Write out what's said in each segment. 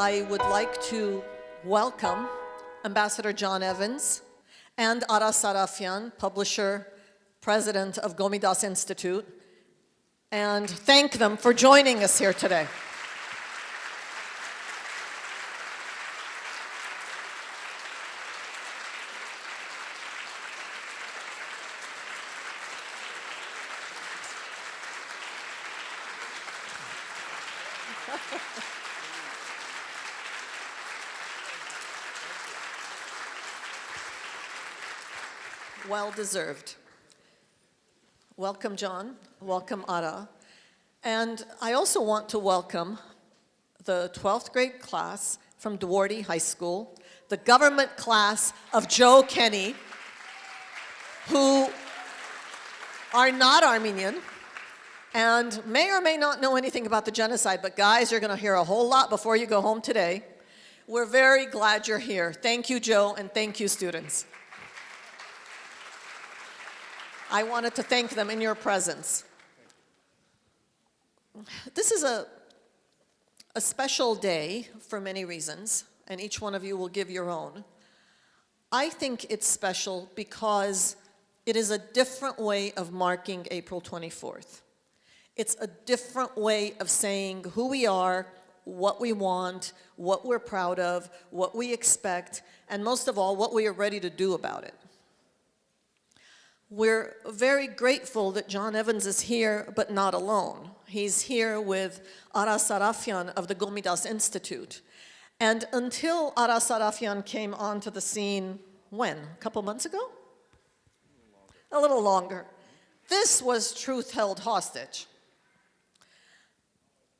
I would like to welcome Ambassador John Evans and Ara Sarafian, publisher, president of Gomidas Institute, and thank them for joining us here today. Well deserved. Welcome, John. Welcome, Ara. And I also want to welcome the 12th grade class from Duarte High School, the government class of Joe Kenny, who are not Armenian and may or may not know anything about the genocide, but guys, you're going to hear a whole lot before you go home today. We're very glad you're here. Thank you, Joe, and thank you, students. I wanted to thank them in your presence. This is a special day for many reasons, and each one of you will give your own. I think it's special because it is a different way of marking April 24th. It's a different way of saying who we are, what we want, what we're proud of, what we expect, and most of all, what we are ready to do about it. We're very grateful that John Evans is here, but not alone. He's here with Ara Sarafian of the Gomidas Institute. And until Ara Sarafian came onto the scene, when? A couple months ago? A little longer. This was truth held hostage.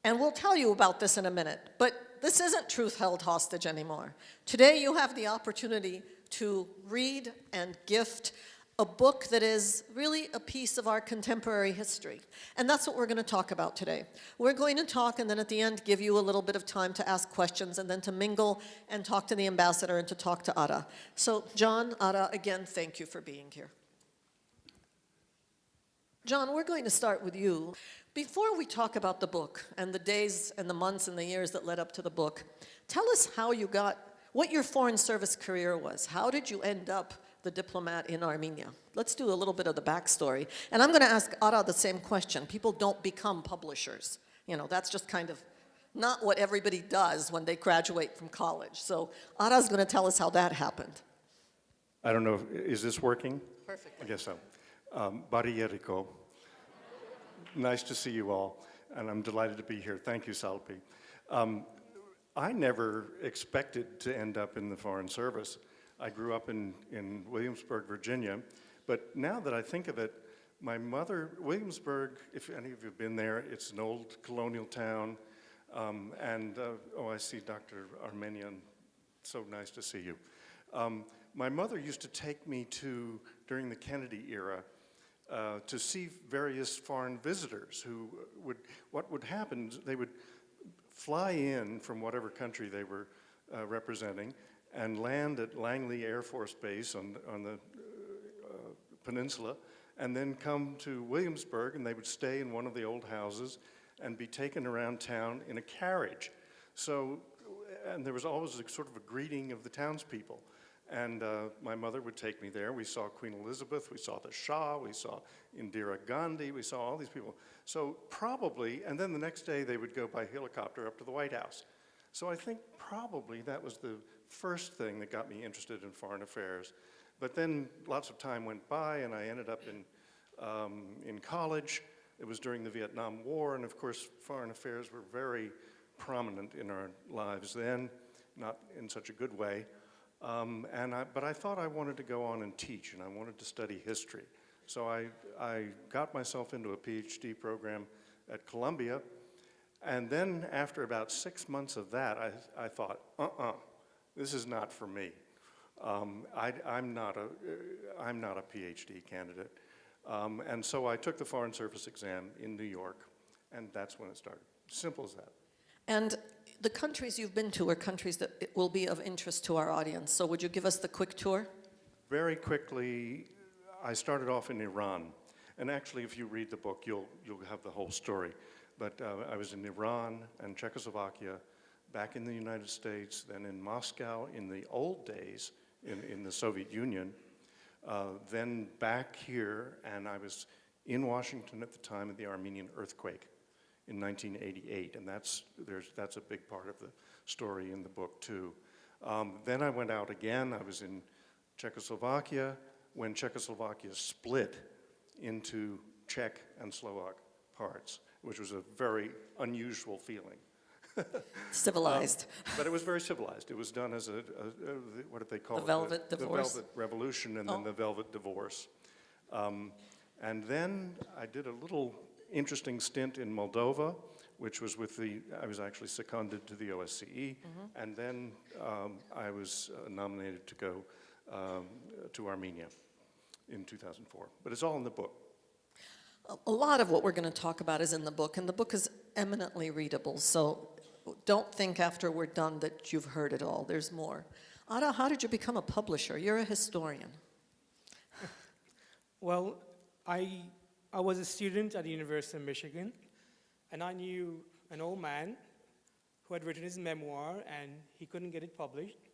And we'll tell you about this in a minute, but this isn't truth held hostage anymore. Today you have the opportunity to read and gift a book that is really a piece of our contemporary history. And that's what we're going to talk about today. We're going to talk and then at the end give you a little bit of time to ask questions and then to mingle and talk to the ambassador and to talk to Ara. So John, Ara, again, thank you for being here. John, we're going to start with you. Before we talk about the book and the days and the months and the years that led up to the book, tell us how you got, what your foreign service career was. How did you end up the diplomat in Armenia? Let's do a little bit of the backstory. And I'm going to ask Ara the same question. People don't become publishers. You know, that's just kind of not what everybody does when they graduate from college. So Ara's going to tell us how that happened. I don't know, is this working? Perfect. I guess so. Bari Yeriko. Nice to see you all, and I'm delighted to be here. Thank you, Salpi. I never expected to end up in the Foreign Service. I grew up in Williamsburg, Virginia, but now that I think of it, my mother, Williamsburg, if any of you have been there, it's an old colonial town, oh, I see Dr. Armenian, so nice to see you. My mother used to take me to, during the Kennedy era, to see various foreign visitors who what would happen, they would fly in from whatever country they were representing, and land at Langley Air Force Base on the peninsula, and then come to Williamsburg, and they would stay in one of the old houses and be taken around town in a carriage. So, and there was always a sort of a greeting of the townspeople. And my mother would take me there. We saw Queen Elizabeth, we saw the Shah, we saw Indira Gandhi, we saw all these people. So probably, and then the next day they would go by helicopter up to the White House. So I think probably that was the first thing that got me interested in foreign affairs. But then lots of time went by and I ended up in college. It was during the Vietnam War, and of course foreign affairs were very prominent in our lives then, not in such a good way. But I thought I wanted to go on and teach, and I wanted to study history. So I got myself into a PhD program at Columbia, and then after about 6 months of that, I thought, this is not for me. I'm not a PhD candidate. And so I took the Foreign Service exam in New York, and that's when it started. Simple as that. And the countries you've been to are countries that will be of interest to our audience. So would you give us the quick tour? Very quickly, I started off in Iran. And actually, if you read the book, you'll have the whole story. But I was in Iran and Czechoslovakia, back in the United States, then in Moscow in the old days in the Soviet Union, then back here, and I was in Washington at the time of the Armenian earthquake in 1988, and that's a big part of the story in the book too. Then I went out again. I was in Czechoslovakia when Czechoslovakia split into Czech and Slovak parts, which was a very unusual feeling. Civilized. But it was very civilized. It was done as what did they call The it? Velvet Divorce? The Velvet Revolution and then the Velvet Divorce. And then I did a little interesting stint in Moldova, which was I was actually seconded to the OSCE, and then I was nominated to go to Armenia in 2004. But it's all in the book. A lot of what we're going to talk about is in the book, and the book is eminently readable, so don't think after we're done that you've heard it all. There's more. Ada, how did you become a publisher? You're a historian. Well, I was a student at the University of Michigan, and I knew an old man who had written his memoir, and he couldn't get it published.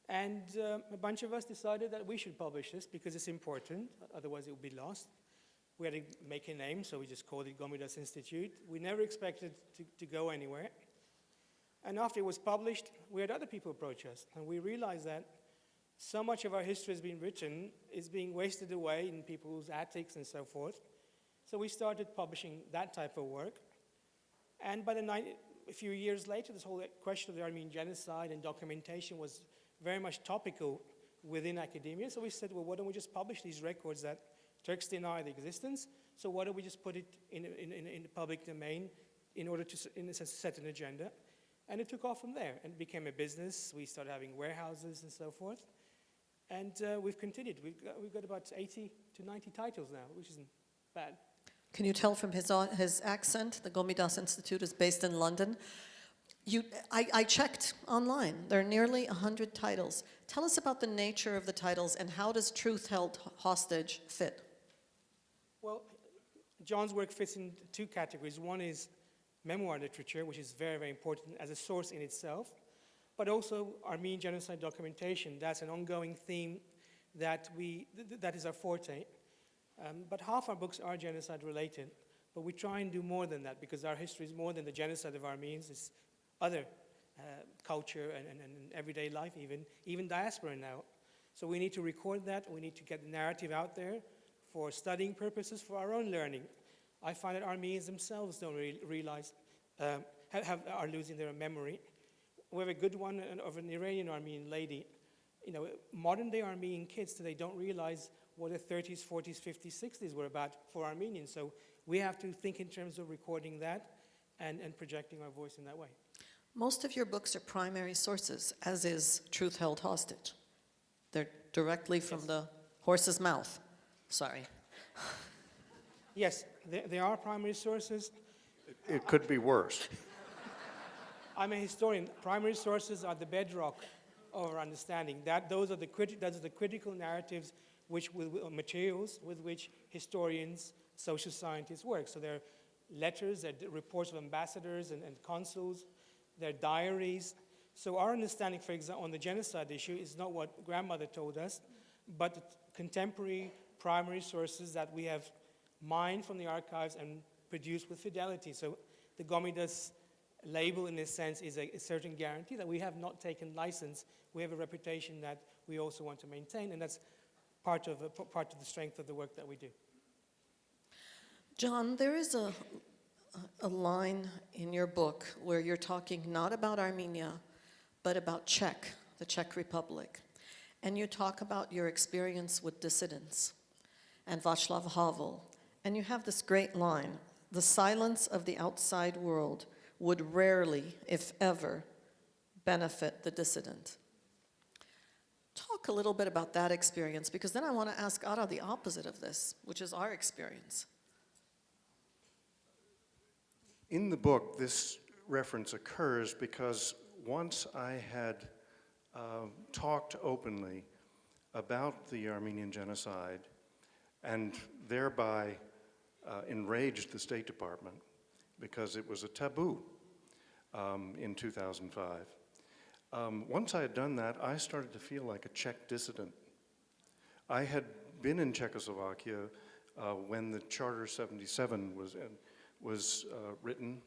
And a bunch of us decided that we should publish this because it's important, otherwise it would be lost. We had to make a name, so we just called it Gomidas Institute. We never expected to go anywhere. And after it was published, we had other people approach us, and we realized that so much of our history has been written is being wasted away in people's attics and so forth. So we started publishing that type of work. And by a few years later, this whole question of the Armenian genocide and documentation was very much topical within academia. So we said, well, why don't we just publish these records that Turks deny the existence? So why don't we just put it in the public domain in order to, in a sense, set an agenda? And it took off from there and became a business. We started having warehouses and so forth. And we've continued. We've got about 80 to 90 titles now, which isn't bad. Can you tell from his accent? The Gomidas Institute is based in London. I checked online. There are nearly 100 titles. Tell us about the nature of the titles and how does Truth Held Hostage fit? Well, John's work fits in two categories. One is memoir literature, which is very, very important as a source in itself, but also Armenian genocide documentation. That's an ongoing theme that is our forte. But half our books are genocide related, but we try and do more than that because our history is more than the genocide of Armenians. It's other culture and everyday life, even diaspora now. So we need to record that. We need to get the narrative out there for studying purposes, for our own learning. I find that Armenians themselves don't realize, are losing their memory. We have a good one of an Iranian Armenian lady. You know, modern day Armenian kids today don't realize what the 30s, 40s, 50s, 60s were about for Armenians. So we have to think in terms of recording that and projecting our voice in that way. Most of your books are primary sources, as is Truth Held Hostage. They're directly from the horse's mouth. Sorry. Yes, there are primary sources. It could be worse. I'm a historian. Primary sources are the bedrock of our understanding. Those are the critical narratives, materials with which historians, social scientists work. So there are letters, there are reports of ambassadors and consuls, there are diaries. So our understanding, for example, on the genocide issue is not what grandmother told us, but contemporary primary sources that we have mined from the archives and produced with fidelity. So the Gomidas label, in a sense, is a certain guarantee that we have not taken license. We have a reputation that we also want to maintain, and that's part of the strength of the work that we do. John, there is a line in your book where you're talking not about Armenia, but about the Czech Republic. And you talk about your experience with dissidents and Václav Havel. And you have this great line, the silence of the outside world would rarely, if ever, benefit the dissident. Talk a little bit about that experience, because then I want to ask Ada the opposite of this, which is our experience. In the book, this reference occurs because once I had talked openly about the Armenian genocide and thereby enraged the State Department because it was a taboo. in 2005. Once I had done that, I started to feel like a Czech dissident. I had been in Czechoslovakia when the Charter 77 was written,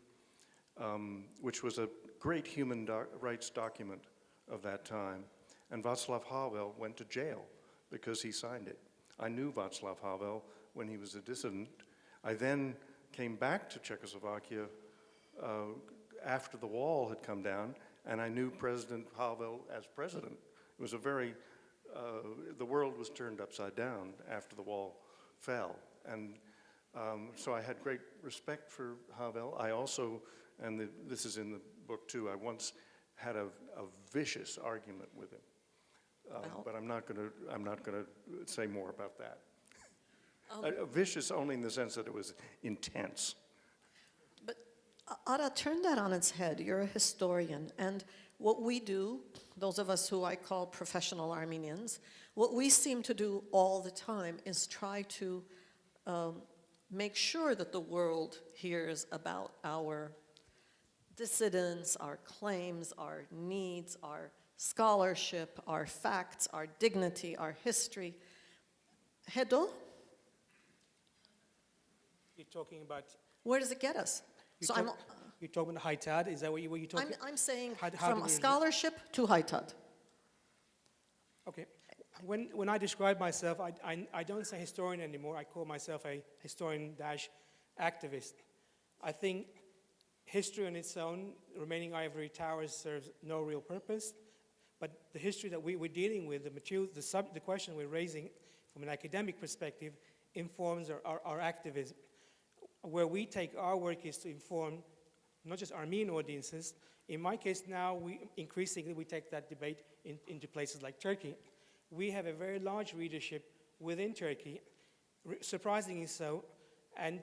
which was a great human rights document of that time. And Václav Havel went to jail because he signed it. I knew Václav Havel when he was a dissident. I then came back to Czechoslovakia after the wall had come down, and I knew President Havel as president. It was a very, the world was turned upside down after the wall fell. And so I had great respect for Havel. I also, and this is in the book too, I once had a vicious argument with him. But I'm not going to say more about that. Vicious only in the sense that it was intense. But Ada, turn that on its head. You're a historian, and what we do, those of us who I call professional Armenians, what we seem to do all the time is try to make sure that the world hears about our dissidents, our claims, our needs, our scholarship, our facts, our dignity, our history. Hedo? You're talking about... Where does it get us? You're talking about Haitad? Is that what you're talking about? I'm saying How from scholarship to Haitad. Okay. When I describe myself, I don't say historian anymore. I call myself a historian-activist. I think history on its own, remaining ivory towers, serves no real purpose. But the history that we're dealing with, the material, the question we're raising from an academic perspective, informs our activism. Where we take our work is to inform not just Armenian audiences. In my case now, increasingly we take that debate into places like Turkey. We have a very large readership within Turkey, surprisingly so. And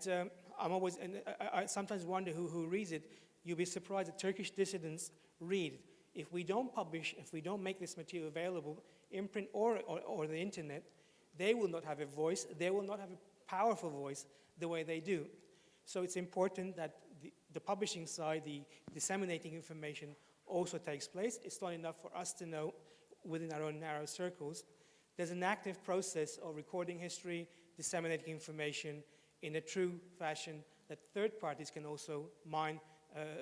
I sometimes wonder who reads it. You'll be surprised that Turkish dissidents read. If we don't publish, if we don't make this material available in print or the internet, they will not have a voice. They will not have a powerful voice the way they do. So it's important that the publishing side, the disseminating information also takes place. It's not enough for us to know within our own narrow circles. There's an active process of recording history, disseminating information in a true fashion that third parties can also mine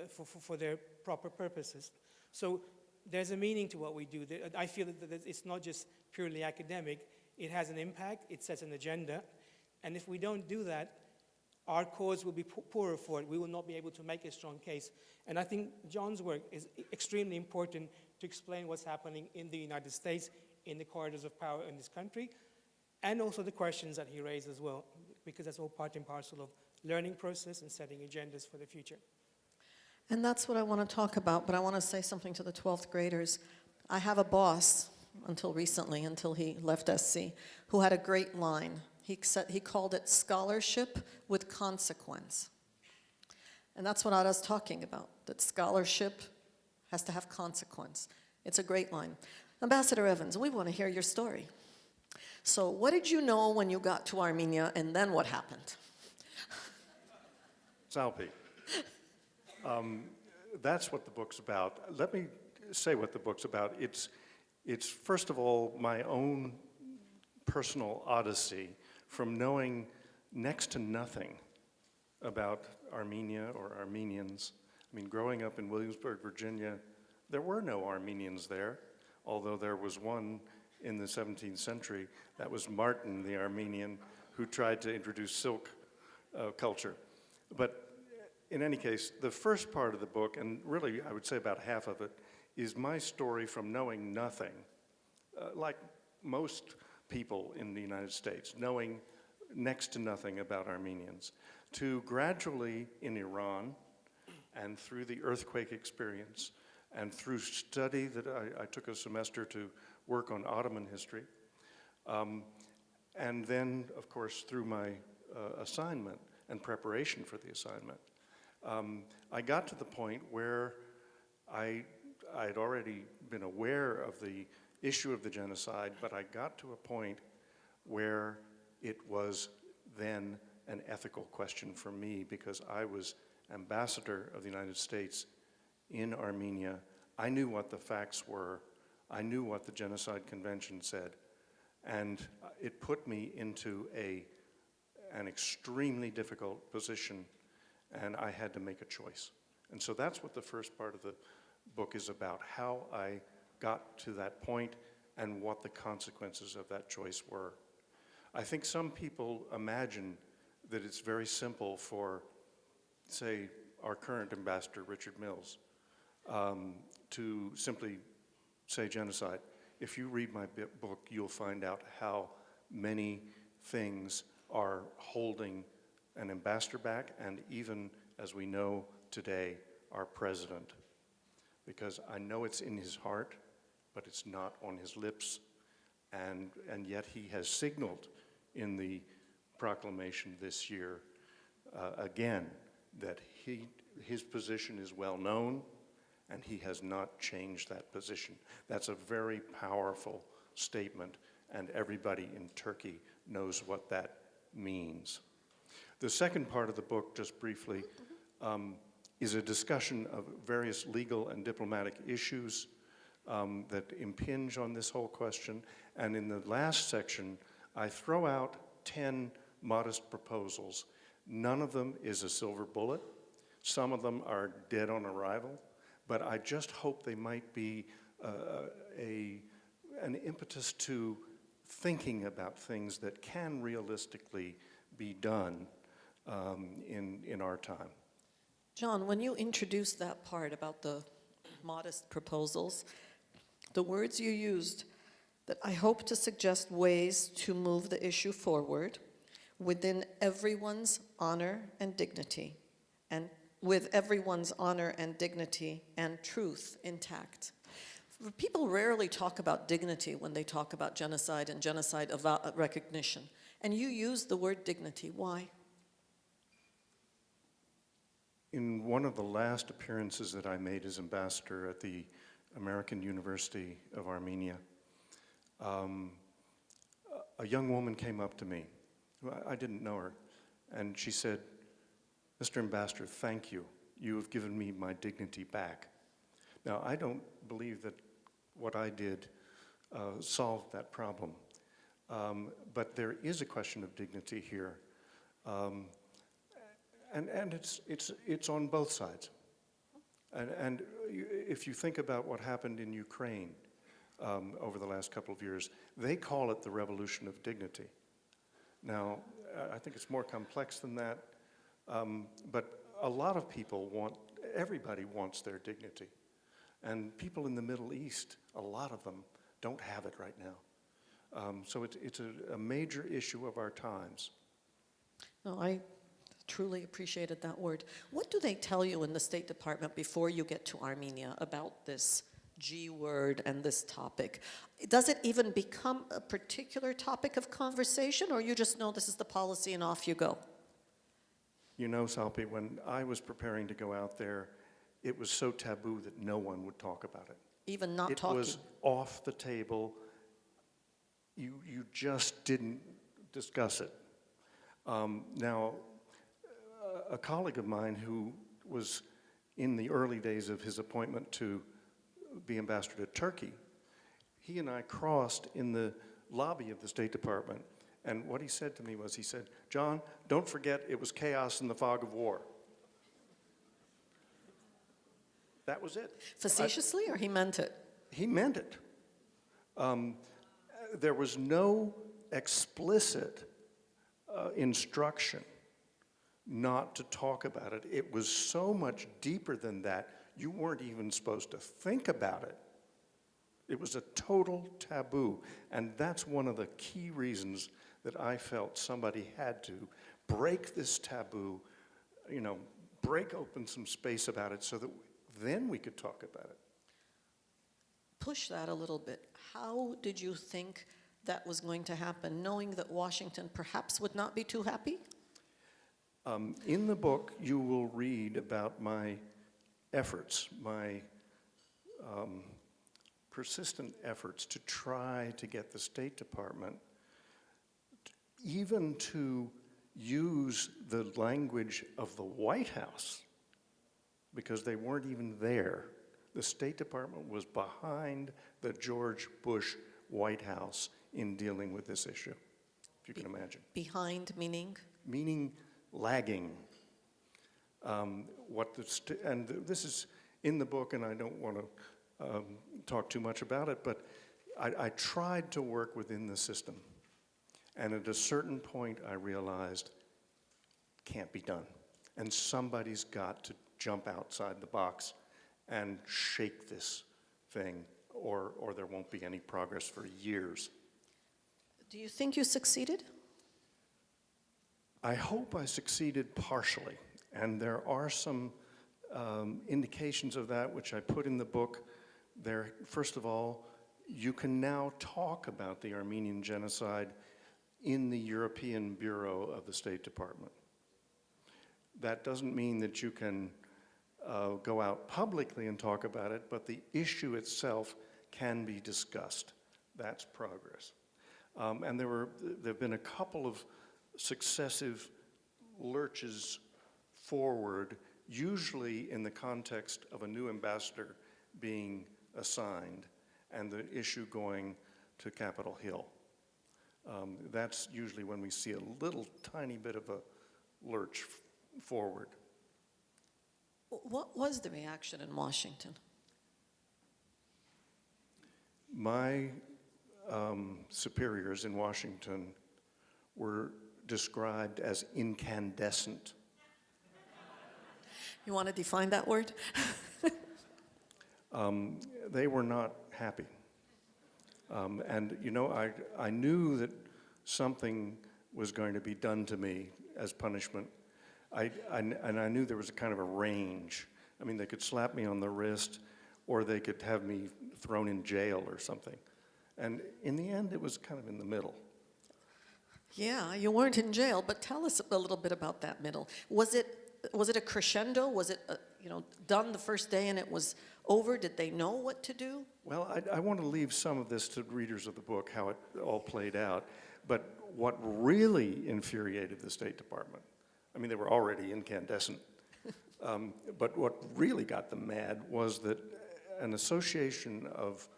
for their proper purposes. So there's a meaning to what we do. I feel that it's not just purely academic. It has an impact. It sets an agenda. And if we don't do that, our cause will be poorer for it. We will not be able to make a strong case. And I think John's work is extremely important to explain what's happening in the United States, in the corridors of power in this country, and also the questions that he raised as well, because that's all part and parcel of learning process and setting agendas for the future. And that's what I want to talk about, but I want to say something to the 12th graders. I have a boss, until recently, until he left SC, who had a great line. He called it scholarship with consequence. And that's what Ada's talking about, that scholarship has to have consequence. It's a great line. Ambassador Evans, we want to hear your story. So what did you know when you got to Armenia, and then what happened? Salpi. That's what the book's about. Let me say what the book's about. It's first of all my own personal odyssey from knowing next to nothing about Armenia or Armenians. I mean, growing up in Williamsburg, Virginia, there were no Armenians there, although there was one in the 17th century. That was Martin, the Armenian, who tried to introduce silk culture. But in any case, the first part of the book, and really I would say about half of it, is my story from knowing nothing, like most people in the United States, knowing next to nothing about Armenians, to gradually in Iran, and through the earthquake experience, and through study that I took a semester to work on Ottoman history, and then, of course, through my assignment and preparation for the assignment, I got to the point where I'd already been aware of the issue of the genocide, but I got to a point where it was then an ethical question for me because I was ambassador of the United States in Armenia. I knew what the facts were. I knew what the Genocide Convention said. And it put me into an extremely difficult position, and I had to make a choice. And so that's what the first part of the book is about, how I got to that point and what the consequences of that choice were. I think some people imagine that it's very simple for, say, our current ambassador, Richard Mills, to simply say genocide. If you read my book, you'll find out how many things are holding an ambassador back, and even, as we know today, our president. Because I know it's in his heart, but it's not on his lips, and yet he has signaled in the proclamation this year, again, that his position is well known, and he has not changed that position. That's a very powerful statement, and everybody in Turkey knows what that means. The second part of the book, just briefly, is a discussion of various legal and diplomatic issues that impinge on this whole question. And in the last section, I throw out 10 modest proposals. None of them is a silver bullet. Some of them are dead on arrival. But I just hope they might be an impetus to thinking about things that can realistically be done in our time. John, when you introduced that part about the modest proposals, the words you used, that I hope to suggest ways to move the issue forward within everyone's honor and dignity, and with everyone's honor and dignity and truth intact. People rarely talk about dignity when they talk about genocide and genocide recognition. And you use the word dignity. Why? In one of the last appearances that I made as ambassador at the American University of Armenia, a young woman came up to me. I didn't know her. And she said, "Mr. Ambassador, thank you. You have given me my dignity back." Now, I don't believe that what I did solved that problem. But there is a question of dignity here. And it's on both sides. And if you think about what happened in Ukraine over the last couple of years, they call it the revolution of dignity. Now, I think it's more complex than that, but a lot of people everybody wants their dignity. And people in the Middle East, a lot of them, don't have it right now. So it's a major issue of our times. No, I truly appreciated that word. What do they tell you in the State Department before you get to Armenia about this G word and this topic? Does it even become a particular topic of conversation, or you just know this is the policy and off you go? You know, Salpi, when I was preparing to go out there, it was so taboo that no one would talk about it. Even not talking? It was off the table. You just didn't discuss it. Now, a colleague of mine who was in the early days of his appointment to be ambassador to Turkey, he and I crossed in the lobby of the State Department, and what he said to me was, he said, "John, don't forget it was chaos in the fog of war." That was it. Facetiously, or he meant it? He meant it. There was no explicit instruction not to talk about it. It was so much deeper than that, you weren't even supposed to think about it. It was a total taboo, and that's one of the key reasons that I felt somebody had to break this taboo, break open some space about it so that then we could talk about it. Push that a little bit. How did you think that was going to happen, knowing that Washington perhaps would not be too happy? In the book, you will read about my efforts, my persistent efforts to try to get the State Department even to use the language of the White House because they weren't even there. The State Department was behind the George Bush White House in dealing with this issue, if you can imagine. Behind meaning? Meaning lagging. And this is in the book, and I don't want to talk too much about it, but I tried to work within the system. And at a certain point, I realized, can't be done. And somebody's got to jump outside the box and shake this thing, or there won't be any progress for years. Do you think you succeeded? I hope I succeeded partially, and there are some indications of that which I put in the book. There, first of all, you can now talk about the Armenian genocide in the European Bureau of the State Department. That doesn't mean that you can go out publicly and talk about it, but the issue itself can be discussed. That's progress. And there have been a couple of successive lurches forward, usually in the context of a new ambassador being assigned and the issue going to Capitol Hill. That's usually when we see a little tiny bit of a lurch forward. What was the reaction in Washington? My superiors in Washington were described as incandescent. You want to define that word? They were not happy. And you know, I knew that something was going to be done to me as punishment. And I knew there was a kind of a range. I mean, they could slap me on the wrist, or they could have me thrown in jail or something. And in the end, it was kind of in the middle. Yeah, you weren't in jail, but tell us a little bit about that middle. Was it a crescendo? Was it done the first day and it was over? Did they know what to do? Well, I want to leave some of this to readers of the book, how it all played out. But what really infuriated the State Department, I mean, they were already incandescent, but what really got them mad was that an association of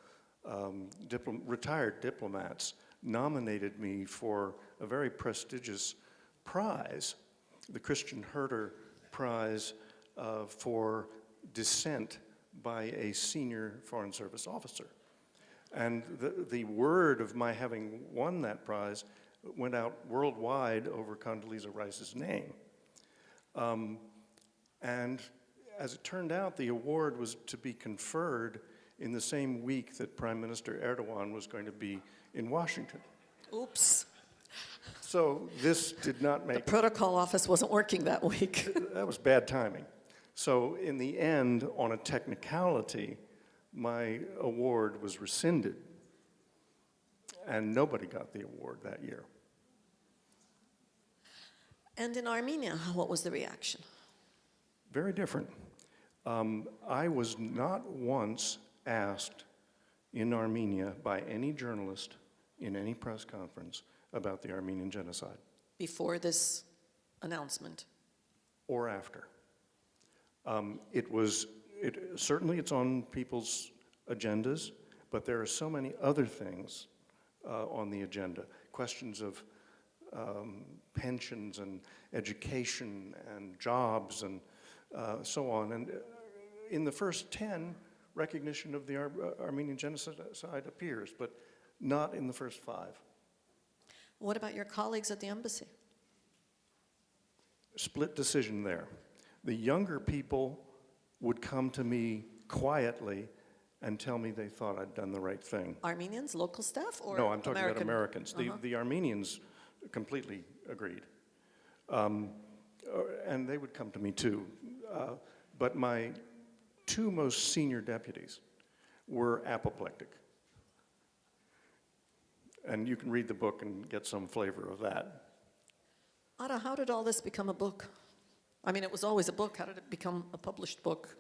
retired diplomats nominated me for a very prestigious prize, the Christian Herter Prize for dissent by a senior Foreign Service officer. And the word of my having won that prize went out worldwide over Condoleezza Rice's name. And as it turned out, the award was to be conferred in the same week that Prime Minister Erdogan was going to be in Washington. Oops. So this did not make... The protocol office wasn't working that week. That was bad timing. So in the end, on a technicality, my award was rescinded, and nobody got the award that year. And in Armenia, what was the reaction? Very different. I was not once asked in Armenia by any journalist in any press conference about the Armenian genocide. Before this announcement? Or after. Certainly it's on people's agendas, but there are so many other things on the agenda. Questions of pensions and education and jobs and so on. And in the first 10, recognition of the Armenian genocide appears, but not in the first 5. What about your colleagues at the embassy? Split decision there. The younger people would come to me quietly and tell me they thought I'd done the right thing. Armenians, local staff, or No, I'm talking American? about Americans. The Armenians completely agreed. And they would come to me too. But my 2 most senior deputies were apoplectic. And you can read the book and get some flavor of that. Ada, how did all this become a book? I mean, it was always a book. How did it become a published book?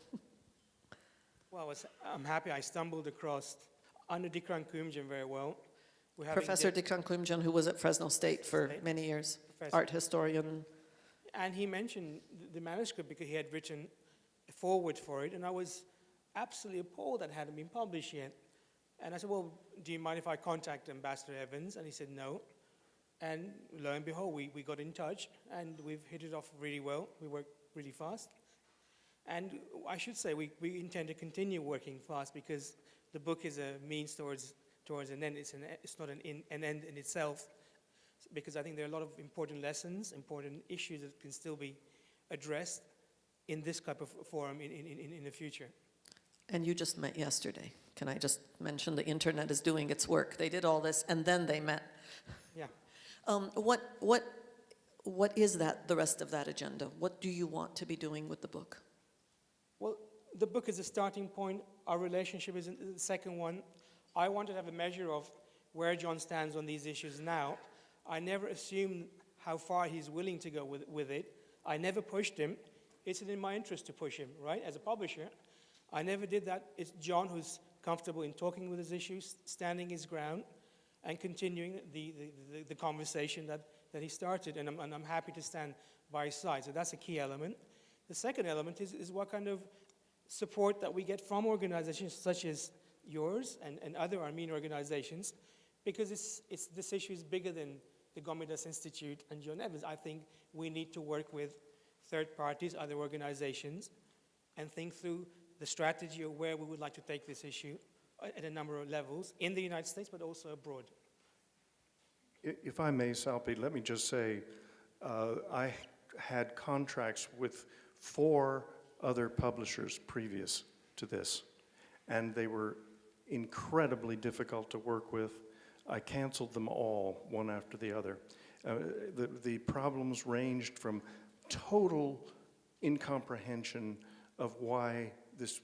Well, I'm happy I stumbled across Anna Dikran Kumjan very well. Professor Dikran Kumjan, who was at Fresno State for many years, art historian. And he mentioned the manuscript because he had written forward for it, and I was absolutely appalled that it hadn't been published yet. And I said, well, do you mind if I contact Ambassador Evans? And he said no. And lo and behold, we got in touch, and we've hit it off really well. We work really fast. And I should say we intend to continue working fast, because the book is a means towards an end. It's not an end in itself, because I think there are a lot of important lessons, important issues that can still be addressed in this type of forum in the future. And you just met yesterday. Can I just mention the internet is doing its work? They did all this, and then they met. Yeah. What is that, the rest of that agenda? What do you want to be doing with the book? Well, the book is a starting point. Our relationship is the second one. I wanted to have a measure of where John stands on these issues now. I never assumed how far he's willing to go with it. I never pushed him. It's in my interest to push him, right? As a publisher, I never did that. It's John who's comfortable in talking with his issues, standing his ground, and continuing the conversation that he started. And I'm happy to stand by his side. So that's a key element. The second element is what kind of support that we get from organizations such as yours and other Armenian organizations, because this issue is bigger than the Gomidas Institute and John Evans. I think we need to work with third parties, other organizations, and think through the strategy of where we would like to take this issue at a number of levels in the United States, but also abroad. If I may, Salpi, let me just say, I had contracts with 4 other publishers previous to this, and they were incredibly difficult to work with. I canceled them all, one after the other. The problems ranged from total incomprehension of why this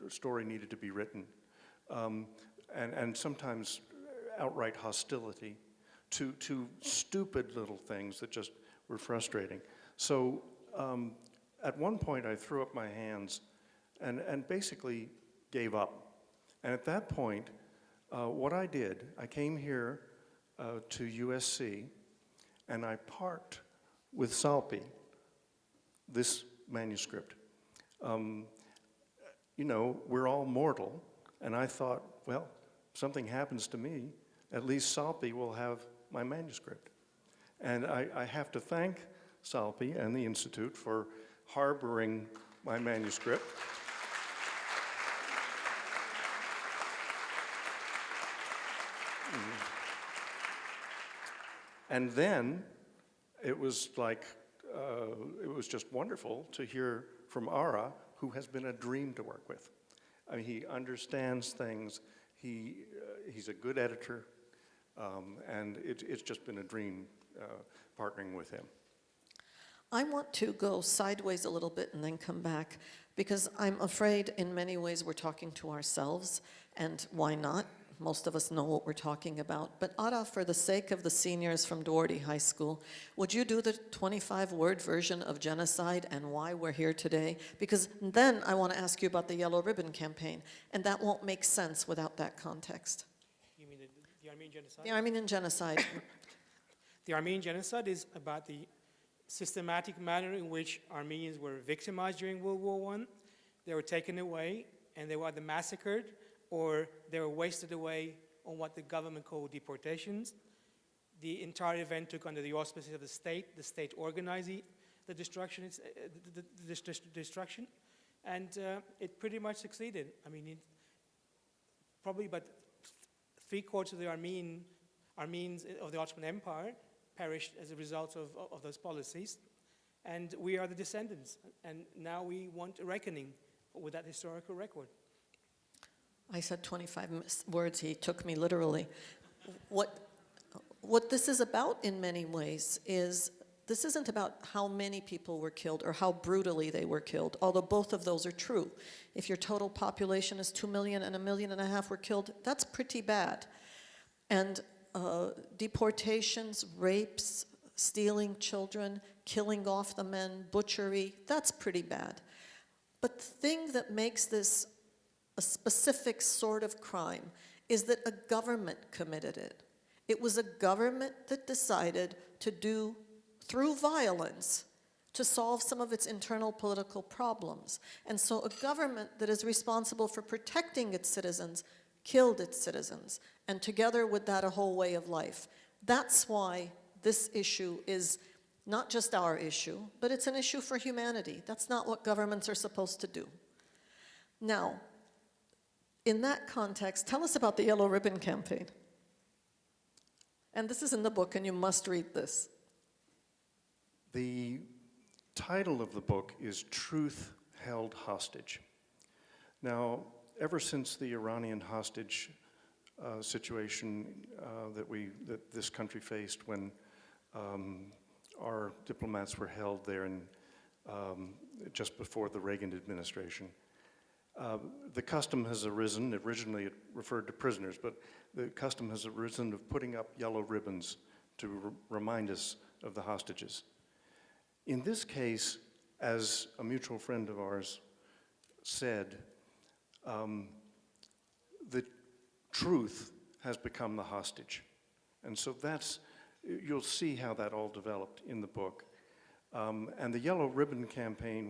story needed to be written, and sometimes outright hostility, to stupid little things that just were frustrating. So at one point I threw up my hands and basically gave up. And at that point, what I did, I came here to USC, and I parked with Salpi this manuscript. You know, we're all mortal, and I thought, well, if something happens to me, at least Salpi will have my manuscript. And I have to thank Salpi and the Institute for harboring my manuscript. And then it was like, it was just wonderful to hear from Ara, who has been a dream to work with. I mean, he understands things. He's a good editor, and it's just been a dream partnering with him. I want to go sideways a little bit and then come back, because I'm afraid in many ways we're talking to ourselves, and why not? Most of us know what we're talking about. But Ara, for the sake of the seniors from Doherty High School, would you do the 25-word version of Genocide and why we're here today? Because then I want to ask you about the Yellow Ribbon Campaign, and that won't make sense without that context. You mean the Armenian genocide? The Armenian Genocide. The Armenian genocide is about the systematic manner in which Armenians were victimized during World War I. They were taken away, and they were either massacred or they were wasted away on what the government called deportations. The entire event took under the auspices of the state organized the destruction, and it pretty much succeeded. I mean, probably about 3/4 of the Armenians of the Ottoman Empire perished as a result of those policies, and we are the descendants, and now we want a reckoning with that historical record. I said 25 words, he took me literally. What this is about in many ways is, this isn't about how many people were killed or how brutally they were killed, although both of those are true. If your total population is 2 million and 1.5 million were killed, that's pretty bad. And deportations, rapes, stealing children, killing off the men, butchery, that's pretty bad. But the thing that makes this a specific sort of crime is that a government committed it. It was a government that decided to do, through violence, to solve some of its internal political problems. And so a government that is responsible for protecting its citizens killed its citizens, and together with that, a whole way of life. That's why this issue is not just our issue, but it's an issue for humanity. That's not what governments are supposed to do. Now, in that context, tell us about the Yellow Ribbon Campaign. And this is in the book, and you must read this. The title of the book is Truth Held Hostage. Now, ever since the Iranian hostage situation that this country faced when our diplomats were held there in, just before the Reagan administration, the custom has arisen. Originally it referred to prisoners, but the custom has arisen of putting up yellow ribbons to remind us of the hostages. In this case, as a mutual friend of ours said, the truth has become the hostage. And so you'll see how that all developed in the book. And the Yellow Ribbon Campaign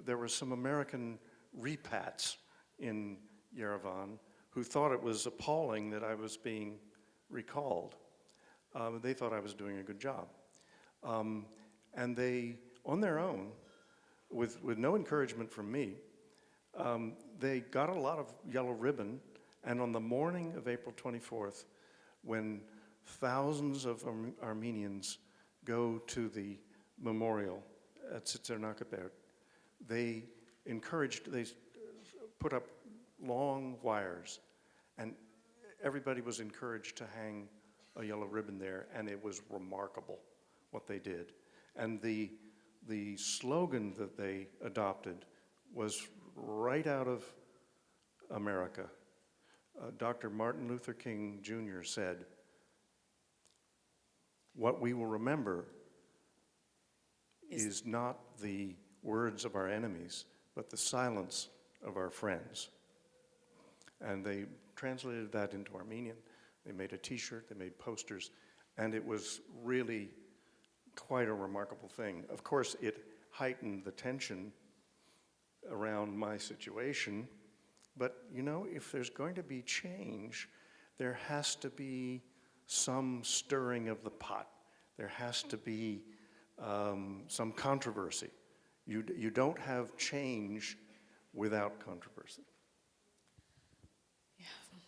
there were some American repats in Yerevan who thought it was appalling that I was being recalled. They thought I was doing a good job. And they, on their own, with no encouragement from me, they got a lot of yellow ribbon, and on the morning of April 24th, when thousands of Armenians go to the memorial at Tsitsernakabert, they put up long wires, and everybody was encouraged to hang a yellow ribbon there, and it was remarkable what they did. And the slogan that they adopted was right out of America. Dr. Martin Luther King Jr. said, "What we will remember is not the words of our enemies, but the silence of our friends." And they translated that into Armenian. They made a t-shirt, they made posters, and it was really quite a remarkable thing. Of course, it heightened the tension around my situation, but you know, if there's going to be change, there has to be some stirring of the pot. There has to be some controversy. You don't have change without controversy.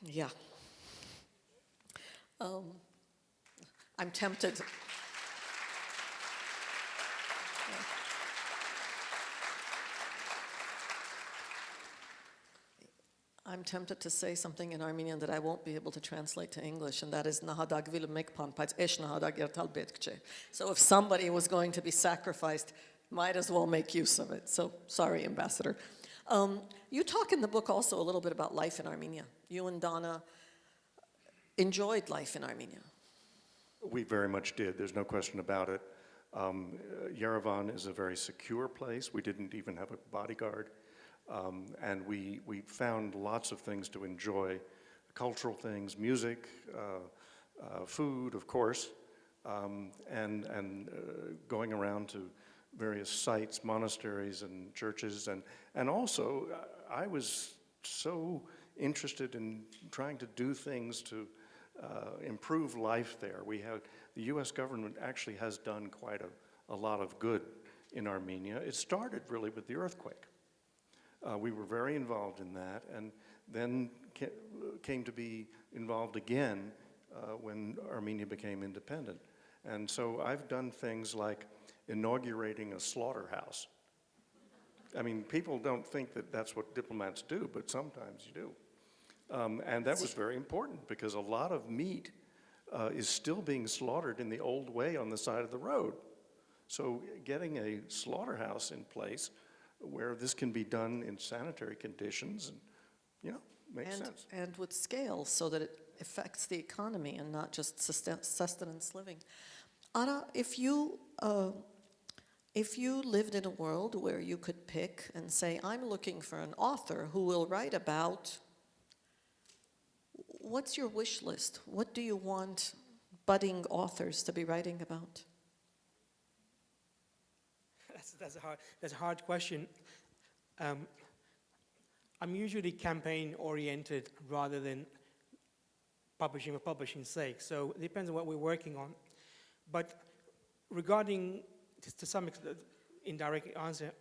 Yeah. I'm tempted. I'm tempted to say something in Armenian that I won't be able to translate to English, and that is Nahadagvil mekpan, բայց էշ նահադագ երթալ պետք չէ. So if somebody was going to be sacrificed, might as well make use of it. So sorry, Ambassador. You talk in the book also a little bit about life in Armenia. You and Donna enjoyed life in Armenia. We very much did. There's no question about it. Yerevan is a very secure place. We didn't even have a bodyguard. And we found lots of things to enjoy, cultural things, music, food, of course, and going around to various sites, monasteries and churches. And also, I was so interested in trying to do things to improve life there. The U.S. government actually has done quite a lot of good in Armenia. It started really with the earthquake. We were very involved in that, and then came to be involved again when Armenia became independent. And so I've done things like inaugurating a slaughterhouse. I mean, people don't think that that's what diplomats do, but sometimes you do. And that was very important because a lot of meat is still being slaughtered in the old way on the side of the road. So getting a slaughterhouse in place where this can be done in sanitary conditions, and, makes sense. And with scale so that it affects the economy and not just sustenance living. Ara, if you lived in a world where you could pick and say, I'm looking for an author who will write about, what's your wish list? What do you want budding authors to be writing about? that's a hard question. I'm usually campaign-oriented rather than publishing for publishing's sake, so it depends on what we're working on. But regarding, to some extent, indirect answer,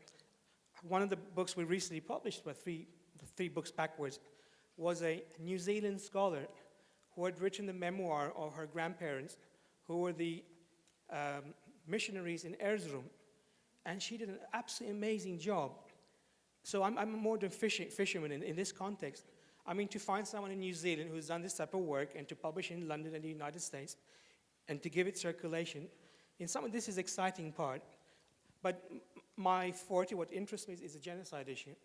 one of the books we recently published, the three books backwards, was a New Zealand scholar who had written the memoir of her grandparents, who were the missionaries in Erzurum, and she did an absolutely amazing job. So I'm more than fisherman in this context. I mean, to find someone in New Zealand who's done this type of work and to publish in London and the United States and to give it circulation, in some of this is exciting part. But my forte, what interests me is the genocide issue.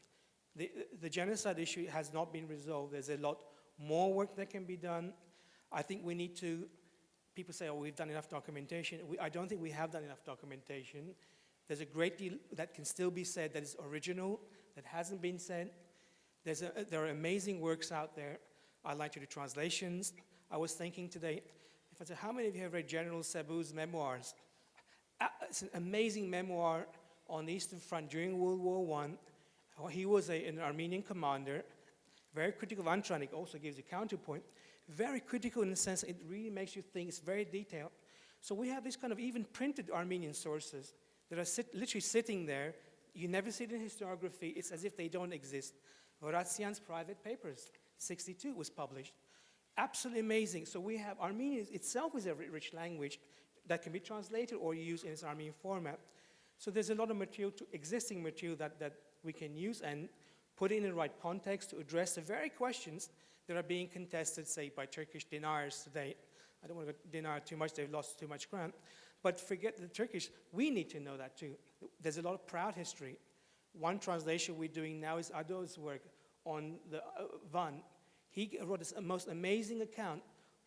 The genocide issue has not been resolved. There's a lot more work that can be done. I think we need to, people say, oh, we've done enough documentation. I don't think we have done enough documentation. There's a great deal that can still be said that is original, that hasn't been said. There are amazing works out there. I like to do translations. I was thinking today, if I said, how many of you have read General Sabu's memoirs? It's an amazing memoir on the Eastern Front during World War I. He was an Armenian commander, very critical of Antranik, also gives a counterpoint. Very critical in the sense it really makes you think, it's very detailed. So we have this kind of even printed Armenian sources that are literally sitting there. You never see it in historiography. It's as if they don't exist. Horatsian's private papers, 62 was published. Absolutely amazing. So we have Armenian itself is a rich language that can be translated or used in its Armenian format. So there's a lot of material, existing material that we can use and put it in the right context to address the very questions that are being contested, say, by Turkish deniers today. I don't want to deny too much, they've lost too much ground. But forget the Turkish, we need to know that too. There's a lot of proud history. One translation we're doing now is Ado's work on the Van. He wrote a most amazing account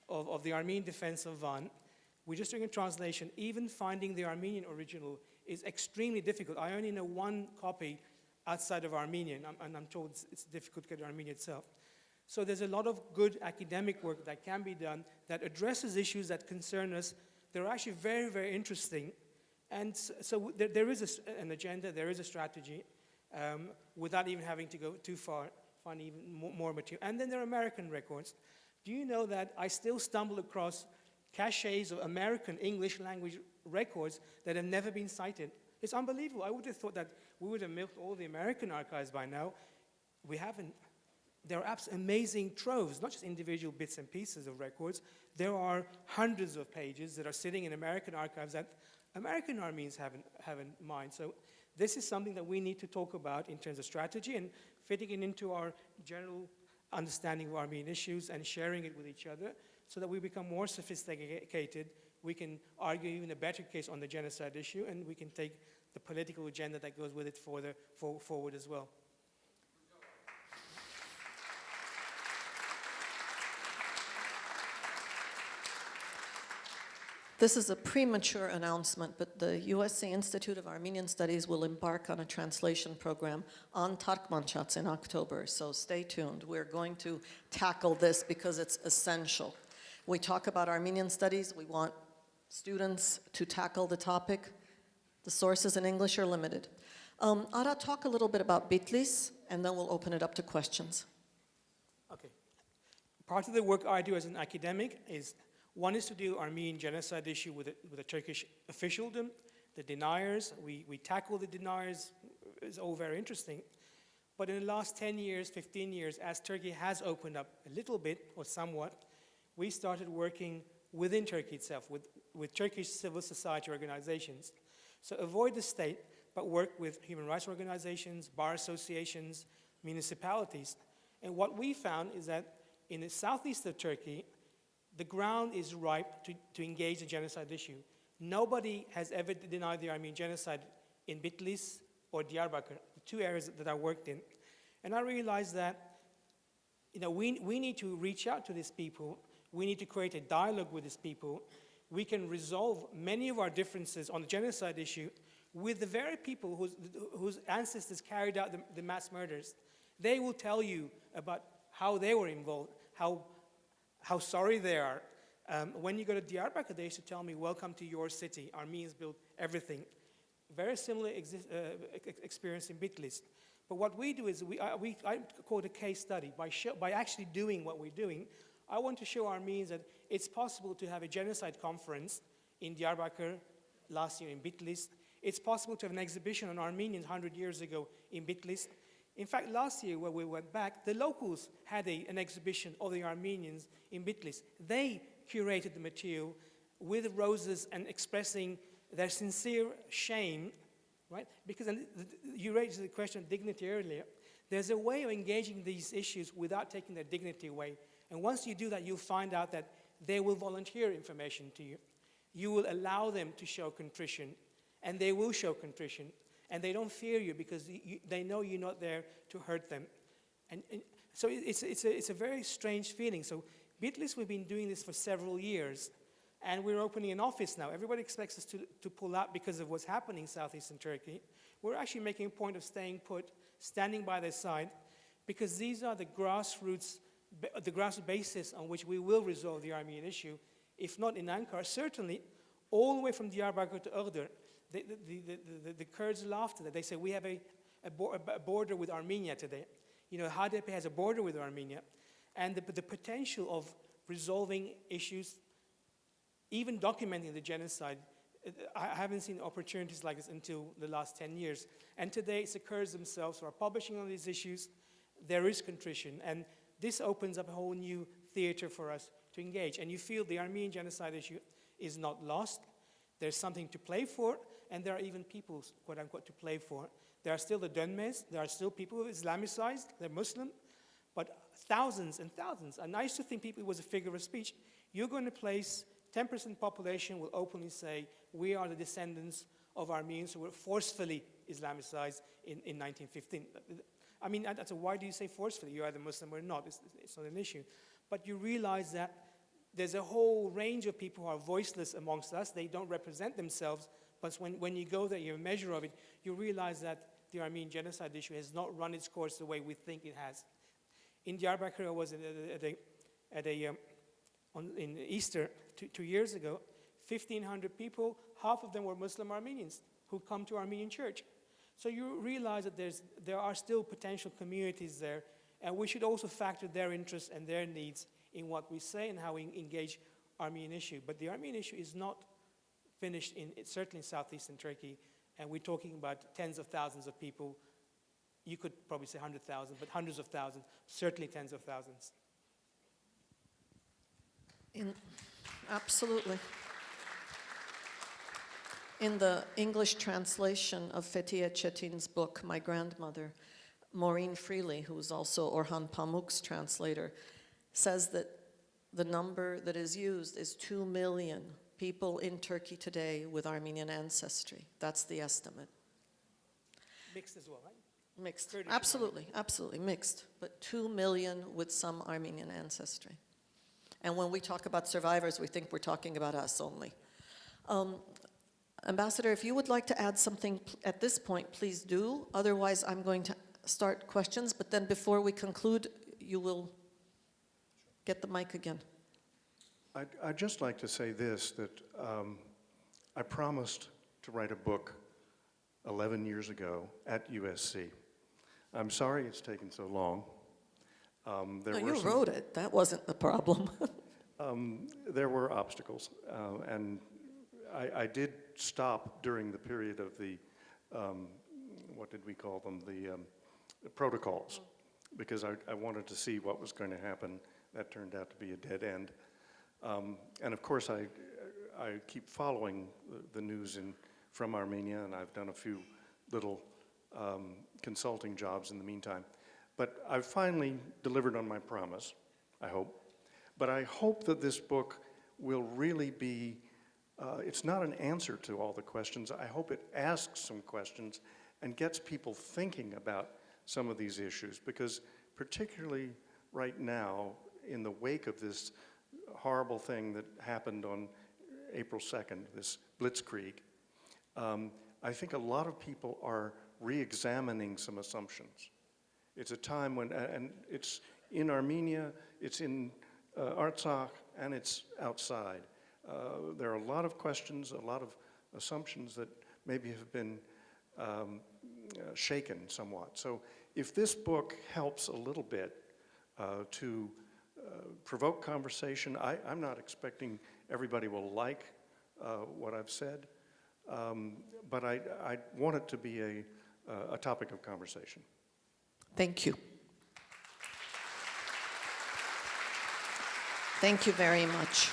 of the Armenian defense of Van. We're just doing a translation. Even finding the Armenian original is extremely difficult. I only know one copy outside of Armenian, and I'm told it's difficult to get Armenian itself. So there's a lot of good academic work that can be done that addresses issues that concern us. They're actually very, very interesting. And so there is an agenda, there is a strategy, without even having to go too far, find even more material. And then there are American records. Do you know that I still stumble across caches of American English language records that have never been cited? It's unbelievable. I would have thought that we would have milked all the American archives by now. We haven't. There are amazing troves, not just individual bits and pieces of records. There are hundreds of pages that are sitting in American archives that American Armenians have in mind. So this is something that we need to talk about in terms of strategy and fitting it into our general understanding of Armenian issues and sharing it with each other so that we become more sophisticated. We can argue even a better case on the genocide issue, and we can take the political agenda that goes with it forward as well. This is a premature announcement, but the USC Institute of Armenian Studies will embark on a translation program on Tarkmanchats in October, so stay tuned. We're going to tackle this because it's essential. We talk about Armenian studies. We want students to tackle the topic. The sources in English are limited. Ara, talk a little bit about Bitlis, and then we'll open it up to questions. Okay. Part of the work I do as an academic is one is to do Armenian genocide issue with the Turkish officialdom, the deniers. We tackle the deniers. It's all very interesting. But in the last 10 years, 15 years, as Turkey has opened up a little bit or somewhat, we started working within Turkey itself with Turkish civil society organizations. So avoid the state, but work with human rights organizations, bar associations, municipalities. And what we found is that in the southeast of Turkey, the ground is ripe to engage the genocide issue. Nobody has ever denied the Armenian genocide in Bitlis or Diyarbakir, the two areas that I worked in. And I realized that we need to reach out to these people. We need to create a dialogue with these people. We can resolve many of our differences on the genocide issue with the very people whose ancestors carried out the mass murders. They will tell you about how they were involved, how sorry they are. When you go to Diyarbakir, they used to tell me, welcome to your city. Armenians built everything. very similar experience in Bitlis. But what we do is, I call it a case study. By actually doing what we're doing, I want to show Armenians that it's possible to have a genocide conference in Diyarbakir last year in Bitlis. It's possible to have an exhibition on Armenians 100 years ago in Bitlis. In fact, last year when we went back, the locals had an exhibition of the Armenians in Bitlis. They curated the material with roses and expressing their sincere shame, right? Because you raised the question of dignity earlier. There's a way of engaging these issues without taking their dignity away. And once you do that, you'll find out that they will volunteer information to you. You will allow them to show contrition, and they will show contrition. And they don't fear you because they know you're not there to hurt them. And so it's a very strange feeling. So Bitlis, we've been doing this for several years. And we're opening an office now. Everybody expects us to pull out because of what's happening in southeastern Turkey. We're actually making a point of staying put, standing by their side, because these are the grassroots basis on which we will resolve the Armenian issue. If not in Ankara, certainly all the way from Diyarbakir to Iğdır. The Kurds laughed at that. They say, we have a border with Armenia today. You know, HDP has a border with Armenia. And the potential of resolving issues, even documenting the genocide, I haven't seen opportunities like this until the last 10 years. And today it's the Kurds themselves who are publishing on these issues. There is contrition. And this opens up a whole new theater for us to engage. And you feel the Armenian genocide issue is not lost. There's something to play for, and there are even people, quote unquote, to play for. There are still the Dönmez, there are still people who are Islamicized, they're Muslim, but thousands and thousands. And I used to think people, it was a figure of speech. You're going to place 10% population will openly say, we are the descendants of Armenians who were forcefully Islamicized in 1915. I mean, that's why do you say forcefully? You're either Muslim or not. It's not an issue. But you realize that there's a whole range of people who are voiceless amongst us. They don't represent themselves. But when you go there, you have a measure of it, you realize that the Armenian genocide issue has not run its course the way we think it has. In Diyarbakir, I was in Easter 2 years ago, 1,500 people, half of them were Muslim Armenians who come to Armenian church. So you realize that there are still potential communities there, and we should also factor their interests and their needs in what we say and how we engage Armenian issue. But the Armenian issue is not finished, certainly in southeastern Turkey, and we're talking about tens of thousands of people. You could probably say 100,000, but hundreds of thousands, certainly tens of thousands. Absolutely. In the English translation of Fethiye Çetin's book, My Grandmother, Maureen Freely, who is also Orhan Pamuk's translator, says that the number that is used is 2 million people in Turkey today with Armenian ancestry. That's the estimate. Mixed as well, right? Mixed. Absolutely, absolutely mixed. But 2 million with some Armenian ancestry. And when we talk about survivors, we think we're talking about us only. Ambassador, if you would like to add something at this point, please do. Otherwise, I'm going to start questions. But then before we conclude, you will get the mic again. I'd just like to say this, that I promised to write a book 11 years ago at USC. I'm sorry it's taken so long. You wrote it. That wasn't the problem. There were obstacles, and I did stop during the period of the, what did we call them, the protocols, because I wanted to see what was going to happen. That turned out to be a dead end. And of course, I keep following the news from Armenia, and I've done a few little consulting jobs in the meantime. But I've finally delivered on my promise, I hope. But I hope that this book will really be, it's not an answer to all the questions. I hope it asks some questions and gets people thinking about some of these issues, because particularly right now, in the wake of this horrible thing that happened on April 2nd, this blitzkrieg, I think a lot of people are re-examining some assumptions. It's a time when, and it's in Armenia, it's in Artsakh, and it's outside. There are a lot of questions, a lot of assumptions that maybe have been shaken somewhat. So if this book helps a little bit to provoke conversation, I'm not expecting everybody will like what I've said, but I want it to be a topic of conversation. Thank you. Thank you very much.